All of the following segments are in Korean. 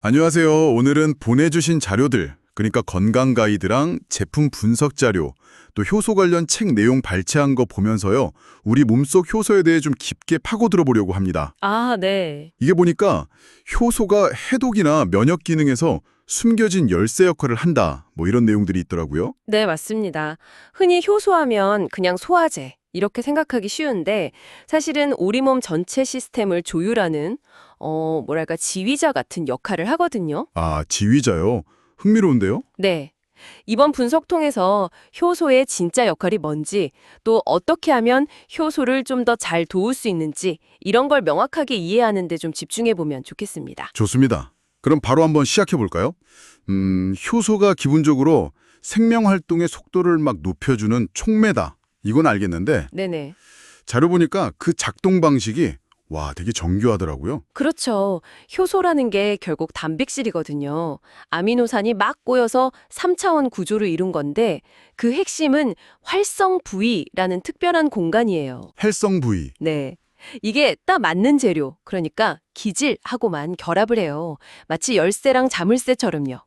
안녕하세요. 오늘은 보내주신 자료들, 그러니까 건강 가이드랑 제품 분석 자료, 또 효소 관련 책 내용 발췌한 거 보면서요. 우리 몸속 효소에 대해 좀 깊게 파고들어 보려고 합니다. 아, 네. 이게 보니까 효소가 해독이나 면역 기능에서 숨겨진 열쇠 역할을 한다. 뭐 이런 내용들이 있더라고요. 네, 맞습니다. 흔히 효소하면 그냥 소화제, 이렇게 생각하기 쉬운데 사실은 우리 몸 전체 시스템을 조율하는 뭐랄까 지휘자 같은 역할을 하거든요. 아, 지휘자요. 흥미로운데요? 네. 이번 분석 통해서 효소의 진짜 역할이 뭔지, 또 어떻게 하면 효소를 좀 더 잘 도울 수 있는지 이런 걸 명확하게 이해하는 데 좀 집중해 보면 좋겠습니다. 좋습니다. 그럼 바로 한번 시작해 볼까요? 효소가 기본적으로 생명 활동의 속도를 막 높여주는 촉매다. 이건 알겠는데 네네. 자료 보니까 그 작동 방식이 와, 되게 정교하더라고요. 그렇죠. 효소라는 게 결국 단백질이거든요. 아미노산이 막 꼬여서 3차원 구조를 이룬 건데 그 핵심은 활성 부위라는 특별한 공간이에요. 활성 부위. 네. 이게 딱 맞는 재료, 그러니까 기질하고만 결합을 해요. 마치 열쇠랑 자물쇠처럼요.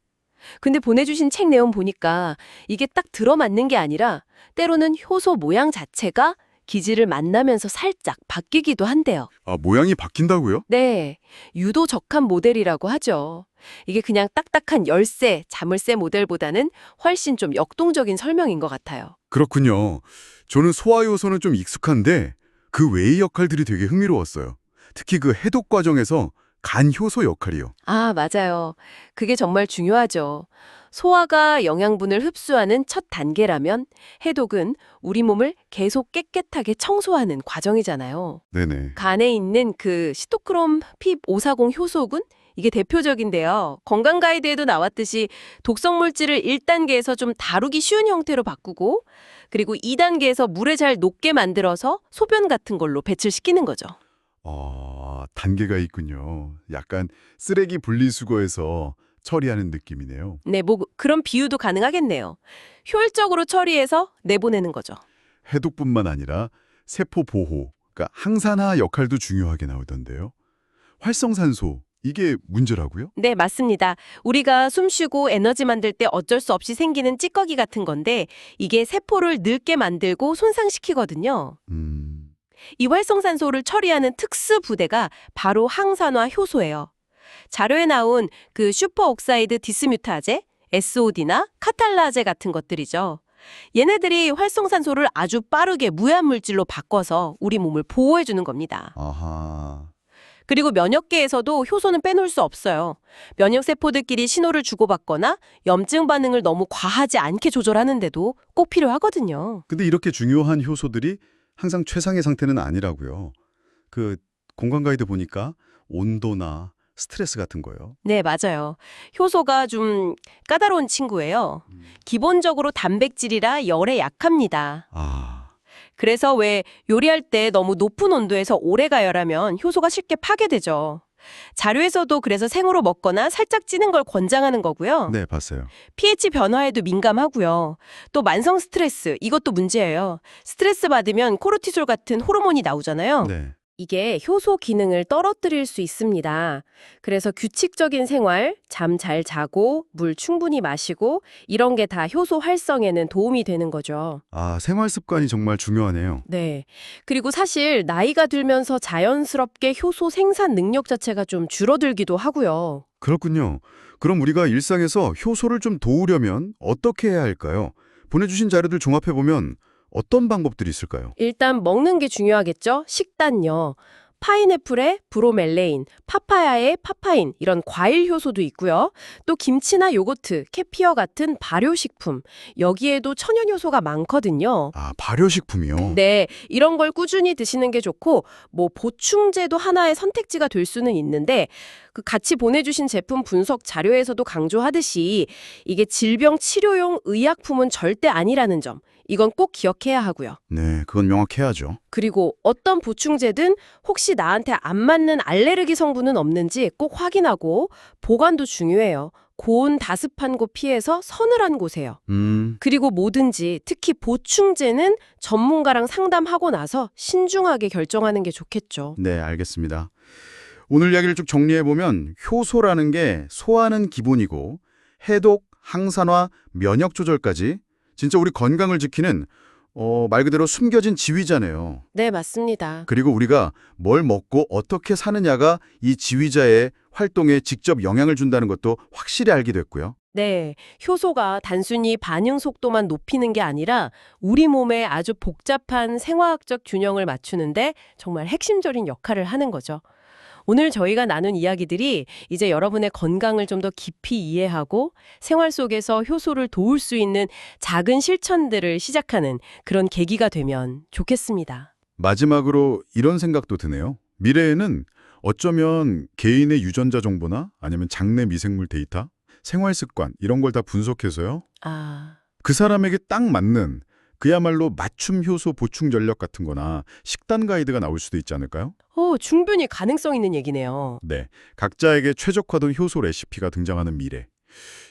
근데 보내주신 책 내용 보니까 이게 딱 들어맞는 게 아니라 때로는 효소 모양 자체가 기질을 만나면서 살짝 바뀌기도 한대요. 아, 모양이 바뀐다고요? 네, 유도적합 모델이라고 하죠. 이게 그냥 딱딱한 열쇠, 자물쇠 모델보다는 훨씬 좀 역동적인 설명인 것 같아요. 그렇군요. 저는 소화 요소는 좀 익숙한데 그 외의 역할들이 되게 흥미로웠어요. 특히 그 해독 과정에서 간 효소 역할이요. 아, 맞아요. 그게 정말 중요하죠. 소화가 영양분을 흡수하는 첫 단계라면 해독은 우리 몸을 계속 깨끗하게 청소하는 과정이잖아요. 네네. 간에 있는 그 시토크롬 P540 효소군? 이게 대표적인데요. 건강 가이드에도 나왔듯이 독성 물질을 1단계에서 좀 다루기 쉬운 형태로 바꾸고 그리고 2단계에서 물에 잘 녹게 만들어서 소변 같은 걸로 배출시키는 거죠. 단계가 있군요. 약간 쓰레기 분리수거에서 처리하는 느낌이네요. 네, 뭐 그런 비유도 가능하겠네요. 효율적으로 처리해서 내보내는 거죠. 해독뿐만 아니라 세포 보호, 그러니까 항산화 역할도 중요하게 나오던데요. 활성산소, 이게 문제라고요? 네, 맞습니다. 우리가 숨 쉬고 에너지 만들 때 어쩔 수 없이 생기는 찌꺼기 같은 건데 이게 세포를 늙게 만들고 손상시키거든요. 이 활성산소를 처리하는 특수 부대가 바로 항산화 효소예요. 자료에 나온 그 슈퍼옥사이드 디스뮤타제, SOD나 카탈라제 같은 것들이죠. 얘네들이 활성산소를 아주 빠르게 무해한 물질로 바꿔서 우리 몸을 보호해주는 겁니다. 아하. 그리고 면역계에서도 효소는 빼놓을 수 없어요. 면역세포들끼리 신호를 주고받거나 염증 반응을 너무 과하지 않게 조절하는데도 꼭 필요하거든요. 근데 이렇게 중요한 효소들이 항상 최상의 상태는 아니라고요. 그 공간 가이드 보니까 온도나 스트레스 같은 거요. 네, 맞아요. 효소가 좀 까다로운 친구예요. 기본적으로 단백질이라 열에 약합니다. 아, 그래서 왜 요리할 때 너무 높은 온도에서 오래 가열하면 효소가 쉽게 파괴되죠. 자료에서도 그래서 생으로 먹거나 살짝 찌는 걸 권장하는 거고요. 네, 봤어요. pH 변화에도 민감하고요. 또 만성 스트레스, 이것도 문제예요. 스트레스 받으면 코르티솔 같은 호르몬이 나오잖아요. 네. 이게 효소 기능을 떨어뜨릴 수 있습니다. 그래서 규칙적인 생활, 잠 잘 자고, 물 충분히 마시고 이런 게 다 효소 활성에는 도움이 되는 거죠. 아, 생활 습관이 정말 중요하네요. 네. 그리고 사실 나이가 들면서 자연스럽게 효소 생산 능력 자체가 좀 줄어들기도 하고요. 그렇군요. 그럼 우리가 일상에서 효소를 좀 도우려면 어떻게 해야 할까요? 보내주신 자료들 종합해보면 어떤 방법들이 있을까요? 일단 먹는 게 중요하겠죠? 식단요. 파인애플에 브로멜레인, 파파야에 파파인 이런 과일 효소도 있고요. 또 김치나 요거트, 캐피어 같은 발효식품 여기에도 천연 효소가 많거든요. 아, 발효식품이요? 네, 이런 걸 꾸준히 드시는 게 좋고 뭐 보충제도 하나의 선택지가 될 수는 있는데 그 같이 보내주신 제품 분석 자료에서도 강조하듯이 이게 질병 치료용 의약품은 절대 아니라는 점 이건 꼭 기억해야 하고요. 네, 그건 명확해야죠. 그리고 어떤 보충제든 혹시 나한테 안 맞는 알레르기 성분은 없는지 꼭 확인하고 보관도 중요해요. 고온 다습한 곳 피해서 서늘한 곳에요. 그리고 뭐든지 특히 보충제는 전문가랑 상담하고 나서 신중하게 결정하는 게 좋겠죠. 네, 알겠습니다. 오늘 이야기를 쭉 정리해보면 효소라는 게 소화는 기본이고 해독, 항산화, 면역 조절까지 진짜 우리 건강을 지키는 말 그대로 숨겨진 지휘자네요. 네, 맞습니다. 그리고 우리가 뭘 먹고 어떻게 사느냐가 이 지휘자의 활동에 직접 영향을 준다는 것도 확실히 알게 됐고요. 네, 효소가 단순히 반응 속도만 높이는 게 아니라 우리 몸에 아주 복잡한 생화학적 균형을 맞추는데 정말 핵심적인 역할을 하는 거죠. 오늘 저희가 나눈 이야기들이 이제 여러분의 건강을 좀 더 깊이 이해하고 생활 속에서 효소를 도울 수 있는 작은 실천들을 시작하는 그런 계기가 되면 좋겠습니다. 마지막으로 이런 생각도 드네요. 미래에는 어쩌면 개인의 유전자 정보나 아니면 장내 미생물 데이터, 생활 습관 이런 걸 다 분석해서요. 아, 그 사람에게 딱 맞는 그야말로 맞춤 효소 보충 전략 같은 거나 식단 가이드가 나올 수도 있지 않을까요? 충분히 가능성 있는 얘기네요. 네. 각자에게 최적화된 효소 레시피가 등장하는 미래.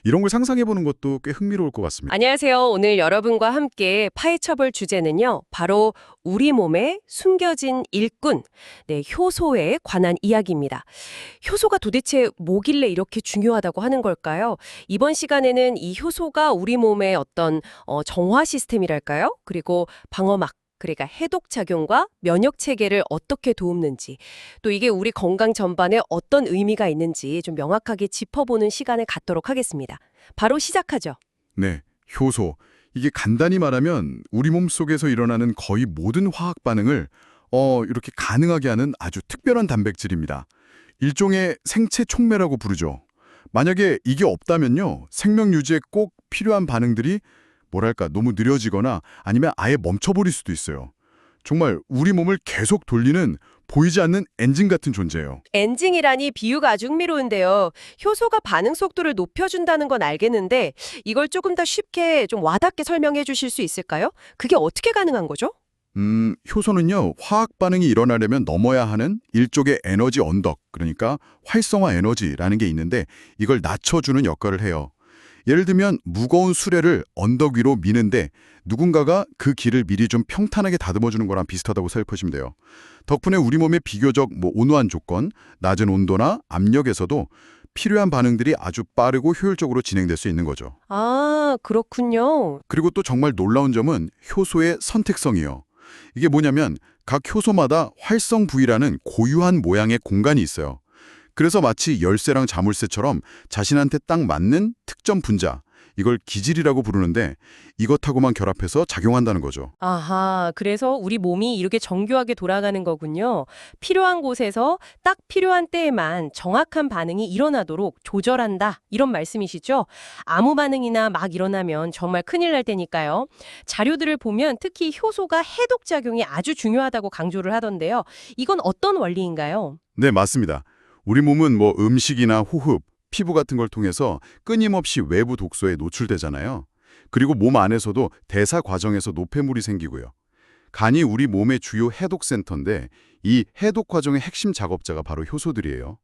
이런 걸 상상해보는 것도 꽤 흥미로울 것 같습니다. 안녕하세요. 오늘 여러분과 함께 파헤쳐볼 주제는요. 바로 우리 몸에 숨겨진 일꾼, 네, 효소에 관한 이야기입니다. 효소가 도대체 뭐길래 이렇게 중요하다고 하는 걸까요? 이번 시간에는 이 효소가 우리 몸의 어떤 정화 시스템이랄까요? 그리고 방어막, 그러니까 해독 작용과 면역 체계를 어떻게 돕는지, 또 이게 우리 건강 전반에 어떤 의미가 있는지 좀 명확하게 짚어보는 시간을 갖도록 하겠습니다. 바로 시작하죠. 네. 효소. 이게 간단히 말하면 우리 몸 속에서 일어나는 거의 모든 화학 반응을 이렇게 가능하게 하는 아주 특별한 단백질입니다. 일종의 생체 촉매라고 부르죠. 만약에 이게 없다면요. 생명 유지에 꼭 필요한 반응들이 뭐랄까 너무 느려지거나 아니면 아예 멈춰버릴 수도 있어요. 정말 우리 몸을 계속 돌리는 보이지 않는 엔진 같은 존재예요. 엔징이라니 비유가 아주 흥미로운데요. 효소가 반응 속도를 높여준다는 건 알겠는데 이걸 조금 더 쉽게 좀 와닿게 설명해 주실 수 있을까요? 그게 어떻게 가능한 거죠? 효소는요, 화학 반응이 일어나려면 넘어야 하는 일종의 에너지 언덕, 그러니까 활성화 에너지라는 게 있는데 이걸 낮춰주는 역할을 해요. 예를 들면 무거운 수레를 언덕 위로 미는데 누군가가 그 길을 미리 좀 평탄하게 다듬어주는 거랑 비슷하다고 생각하시면 돼요. 덕분에 우리 몸의 비교적 온화한 조건, 낮은 온도나 압력에서도 필요한 반응들이 아주 빠르고 효율적으로 진행될 수 있는 거죠. 아, 그렇군요. 그리고 또 정말 놀라운 점은 효소의 선택성이에요. 이게 뭐냐면 각 효소마다 활성 부위라는 고유한 모양의 공간이 있어요. 그래서 마치 열쇠랑 자물쇠처럼 자신한테 딱 맞는 특정 분자, 이걸 기질이라고 부르는데 이것하고만 결합해서 작용한다는 거죠. 아하, 그래서 우리 몸이 이렇게 정교하게 돌아가는 거군요. 필요한 곳에서 딱 필요한 때에만 정확한 반응이 일어나도록 조절한다. 이런 말씀이시죠? 아무 반응이나 막 일어나면 정말 큰일 날 테니까요. 자료들을 보면 특히 효소가 해독 작용이 아주 중요하다고 강조를 하던데요. 이건 어떤 원리인가요? 네, 맞습니다. 우리 몸은 음식이나 호흡, 피부 같은 걸 통해서 끊임없이 외부 독소에 노출되잖아요. 그리고 몸 안에서도 대사 과정에서 노폐물이 생기고요. 간이 우리 몸의 주요 해독센터인데 이 해독 과정의 핵심 작업자가 바로 효소들이에요.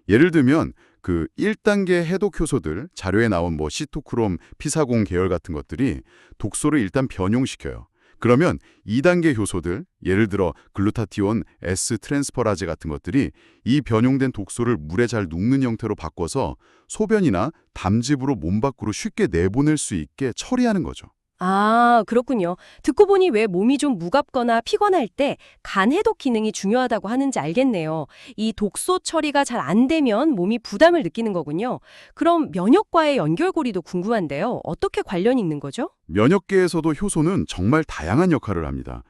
예를 들면 그 1단계 해독 효소들, 자료에 나온 시토크롬, 피사공 계열 같은 것들이 독소를 일단 변용시켜요. 그러면 2단계 효소들, 예를 들어 글루타티온, S 트랜스퍼라제 같은 것들이 이 변용된 독소를 물에 잘 녹는 형태로 바꿔서 소변이나 담즙으로 몸 밖으로 쉽게 내보낼 수 있게 처리하는 거죠. 아, 그렇군요. 듣고 보니 왜 몸이 좀 무겁거나 피곤할 때 간 해독 기능이 중요하다고 하는지 알겠네요. 이 독소 처리가 잘 안 되면 몸이 부담을 느끼는 거군요. 그럼 면역과의 연결고리도 궁금한데요. 어떻게 관련이 있는 거죠? 면역계에서도 효소는 정말 다양한 역할을 합니다.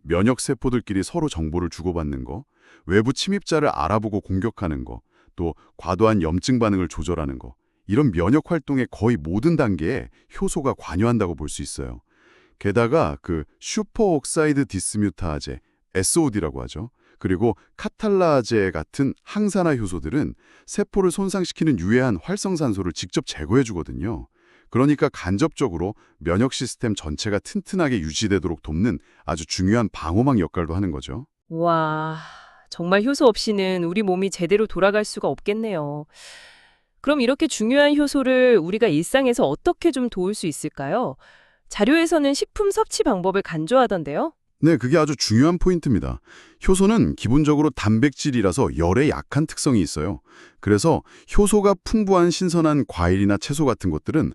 면역 세포들끼리 서로 정보를 주고받는 거, 외부 침입자를 알아보고 공격하는 거, 또 과도한 염증 반응을 조절하는 거. 이런 면역 활동의 거의 모든 단계에 효소가 관여한다고 볼 수 있어요. 게다가 그 슈퍼옥사이드 디스뮤타아제, SOD라고 하죠. 그리고 카탈라제 같은 항산화 효소들은 세포를 손상시키는 유해한 활성산소를 직접 제거해 주거든요. 그러니까 간접적으로 면역 시스템 전체가 튼튼하게 유지되도록 돕는 아주 중요한 방어막 역할도 하는 거죠. 와, 정말 효소 없이는 우리 몸이 제대로 돌아갈 수가 없겠네요. 그럼 이렇게 중요한 효소를 우리가 일상에서 어떻게 좀 도울 수 있을까요? 자료에서는 식품 섭취 방법을 강조하던데요. 네, 그게 아주 중요한 포인트입니다. 효소는 기본적으로 단백질이라서 열에 약한 특성이 있어요. 그래서 효소가 풍부한 신선한 과일이나 채소 같은 것들은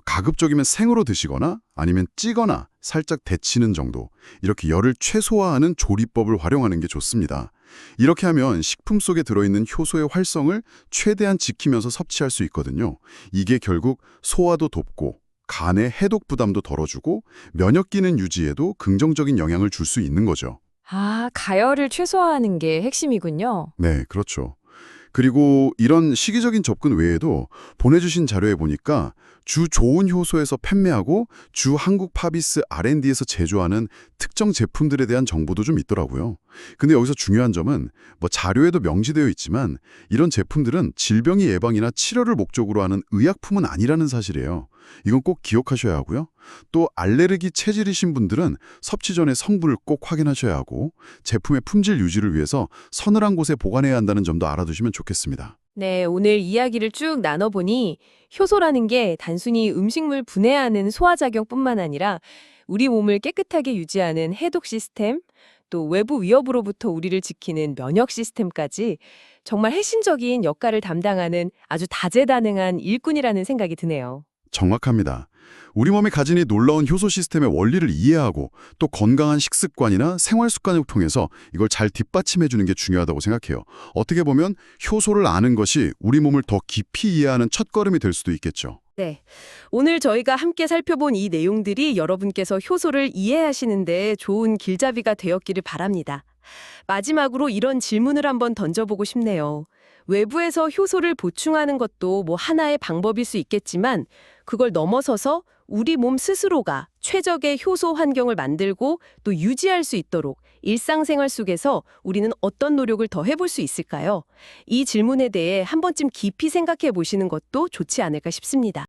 가급적이면 생으로 드시거나 아니면 찌거나 살짝 데치는 정도, 이렇게 열을 최소화하는 조리법을 활용하는 게 좋습니다. 이렇게 하면 식품 속에 들어있는 효소의 활성을 최대한 지키면서 섭취할 수 있거든요. 이게 결국 소화도 돕고 간의 해독 부담도 덜어주고 면역 기능 유지에도 긍정적인 영향을 줄 수 있는 거죠. 아, 가열을 최소화하는 게 핵심이군요. 네, 그렇죠. 그리고 이런 시기적인 접근 외에도 보내주신 자료에 보니까 주 좋은 효소에서 판매하고 주 한국 파비스 R&D에서 제조하는 특정 제품들에 대한 정보도 좀 있더라고요. 근데 여기서 중요한 점은 자료에도 명시되어 있지만 이런 제품들은 질병의 예방이나 치료를 목적으로 하는 의약품은 아니라는 사실이에요. 이건 꼭 기억하셔야 하고요. 또 알레르기 체질이신 분들은 섭취 전에 성분을 꼭 확인하셔야 하고 제품의 품질 유지를 위해서 서늘한 곳에 보관해야 한다는 점도 알아두시면 좋겠습니다. 네, 오늘 이야기를 쭉 나눠보니 효소라는 게 단순히 음식물 분해하는 소화작용뿐만 아니라 우리 몸을 깨끗하게 유지하는 해독 시스템, 또 외부 위협으로부터 우리를 지키는 면역 시스템까지 정말 핵심적인 역할을 담당하는 아주 다재다능한 일꾼이라는 생각이 드네요. 정확합니다. 우리 몸이 가진 이 놀라운 효소 시스템의 원리를 이해하고 또 건강한 식습관이나 생활 습관을 통해서 이걸 잘 뒷받침해 주는 게 중요하다고 생각해요. 어떻게 보면 효소를 아는 것이 우리 몸을 더 깊이 이해하는 첫걸음이 될 수도 있겠죠. 네. 오늘 저희가 함께 살펴본 이 내용들이 여러분께서 효소를 이해하시는데 좋은 길잡이가 되었기를 바랍니다. 마지막으로 이런 질문을 한번 던져보고 싶네요. 외부에서 효소를 보충하는 것도 하나의 방법일 수 있겠지만 그걸 넘어서서 우리 몸 스스로가 최적의 효소 환경을 만들고 또 유지할 수 있도록 일상생활 속에서 우리는 어떤 노력을 더 해볼 수 있을까요? 이 질문에 대해 한 번쯤 깊이 생각해 보시는 것도 좋지 않을까 싶습니다.